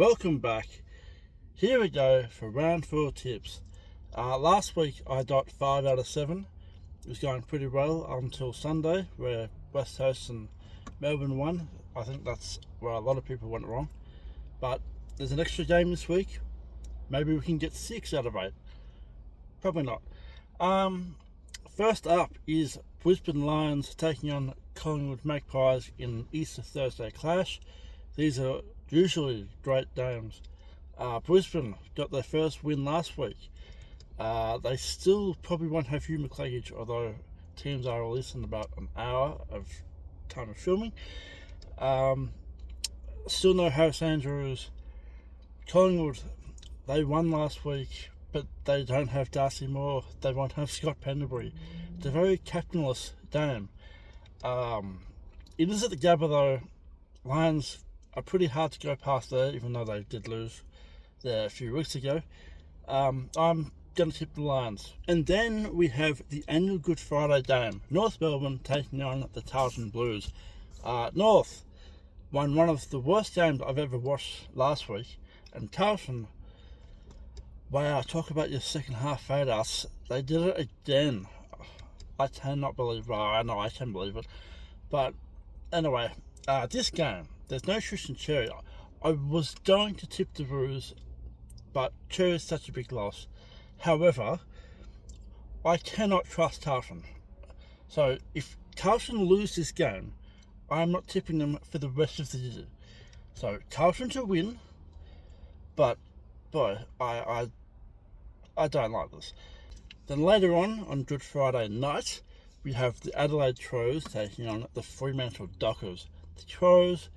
Welcome back. Here we go for round 4 tips. Last week I got 5 out of 7. It was going pretty well until Sunday, where West Coast and Melbourne won. I think that's where a lot of people went wrong. But there's an extra game this week. Maybe we can get 6 out of 8. Probably not. First up is Brisbane Lions taking on Collingwood Magpies in Easter Thursday clash. These are usually great games. Brisbane got their first win last week. They still probably won't have Hugh McCluggage, although teams are released in about an hour of time of filming. Still no Harris Andrews. Collingwood, they won last week, but they don't have Darcy Moore. They won't have Scott Pendlebury. It's a very captainless game. It is at the Gabba though. Lions are pretty hard to go past there, even though they did lose there a few weeks ago. I'm going to tip the Lions. And then we have the annual Good Friday game. North Melbourne taking on the Carlton Blues. North won one of the worst games I've ever watched last week. And Carlton, wow, talk about your second half fade-outs. They did it again. I cannot believe it. Well, I know I can believe it. But anyway, this game, there's no Tristan Cherry. I was going to tip the Roos, but Cherry is such a big loss. However, I cannot trust Carlton. So if Carlton lose this game, I'm not tipping them for the rest of the year. So Carlton to win, but boy, I don't like this. Then later on Good Friday night, we have the Adelaide Crows taking on the Fremantle Dockers. The Crows,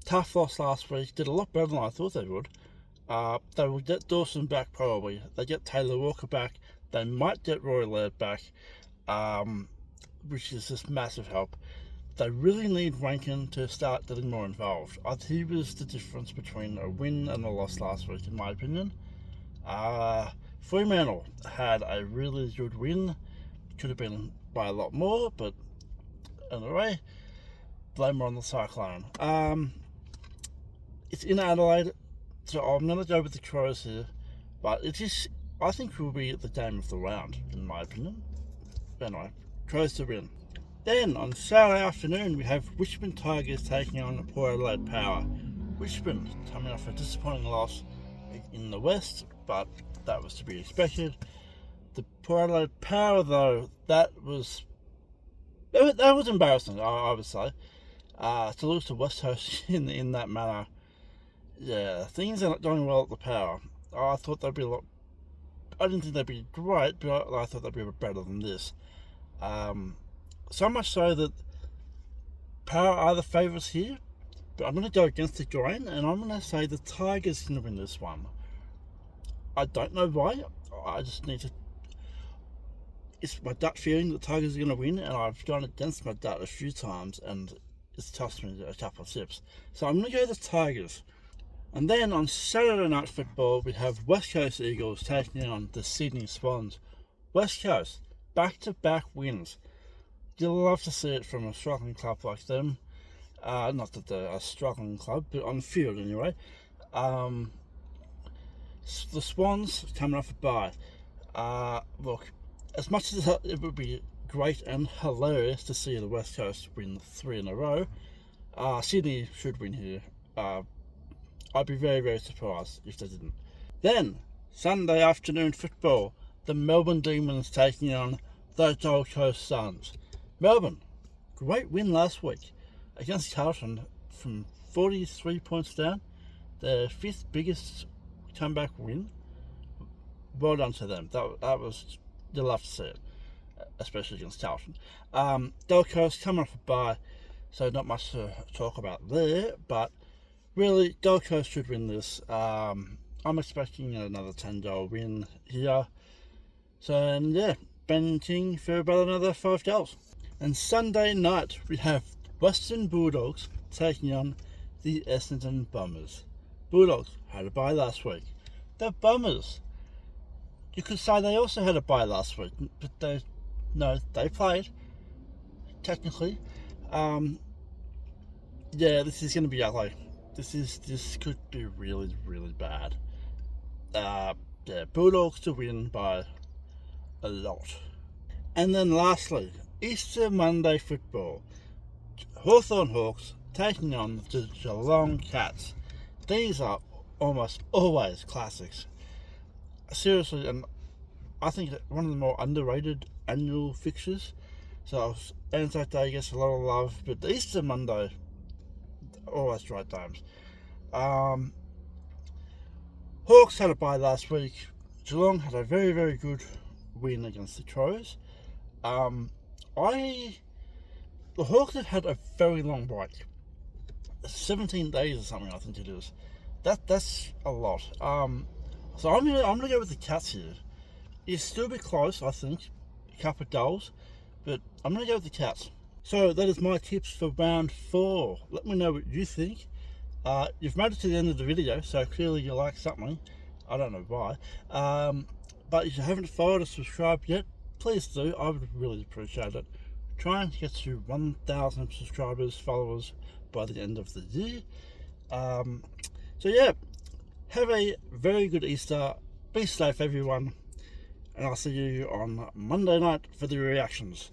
tough loss last week, did a lot better than I thought they would. They will get Dawson back probably. They get Taylor Walker back. They might get Roy Laird back, which is just massive help. They really need Rankin to start getting more involved. He was the difference between a win and a loss last week, in my opinion. Fremantle had a really good win. Could have been by a lot more, but anyway, blame her on the Cyclone. It's in Adelaide, so I'm going to go with the Crows here, but I think it will be the game of the round, in my opinion. Anyway, Crows to win. Then, on Saturday afternoon, we have Richmond Tigers taking on Port Adelaide Power. Richmond coming off a disappointing loss in the West, but that was to be expected. The Port Adelaide Power, though, that was embarrassing, I would say. To lose to West Coast in that manner. Yeah, things are not going well at the Power. I thought they'd be a lot. I didn't think they'd be great, but I thought they'd be a bit better than this. So much so that Power are the favourites here, but I'm going to go against the grain, and I'm going to say the Tigers can win this one. I don't know why. I just need to. It's my gut feeling that the Tigers are going to win, and I've gone against my gut a few times, and it's cost me a couple of tips. So I'm going to go the Tigers. And then on Saturday Night Football, we have West Coast Eagles taking on the Sydney Swans. West Coast, back-to-back wins. You'll love to see it from a struggling club like them. Not that they're a struggling club, but on field anyway. The Swans coming off a bye. Look, as much as it would be great and hilarious to see the West Coast win 3 in a row, Sydney should win here. I'd be very, very surprised if they didn't. Then, Sunday afternoon football, the Melbourne Demons taking on the Gold Coast Suns. Melbourne, great win last week against Carlton from 43 points down. Their 5th biggest comeback win. Well done to them. That was, you'll love to see it, especially against Carlton. Gold Coast coming off a bye, so not much to talk about there, but really, Gold Coast should win this. I'm expecting another 10-goal win here. So, and yeah, Ben King for about another 5 goals. And Sunday night, we have Western Bulldogs taking on the Essendon Bombers. Bulldogs had a bye last week. The Bombers, you could say they also had a bye last week, but they played, technically. Yeah, this is going to be ugly. This could be really, really bad. Yeah, Bulldogs to win by a lot. And then lastly, Easter Monday football. Hawthorn Hawks taking on the Geelong Cats. These are almost always classics. Seriously, and I think one of the more underrated annual fixtures. So Anzac Day gets a lot of love, but the Easter Monday, always great times. Hawks had a bye last week. Geelong had a very, very good win against the Crows. The Hawks have had a very long break. 17 days or something, I think it is. That's a lot. So I'm gonna go with the Cats here. It's still a bit close, I think. A couple of goals, but I'm gonna go with the Cats. So that is my tips for round 4. Let me know what you think. You've made it to the end of the video, so clearly you like something. I don't know why. But if you haven't followed or subscribed yet, please do. I would really appreciate it. Trying to get to 1,000 subscribers, followers by the end of the year. So yeah, have a very good Easter. Be safe, everyone. And I'll see you on Monday night for the reactions.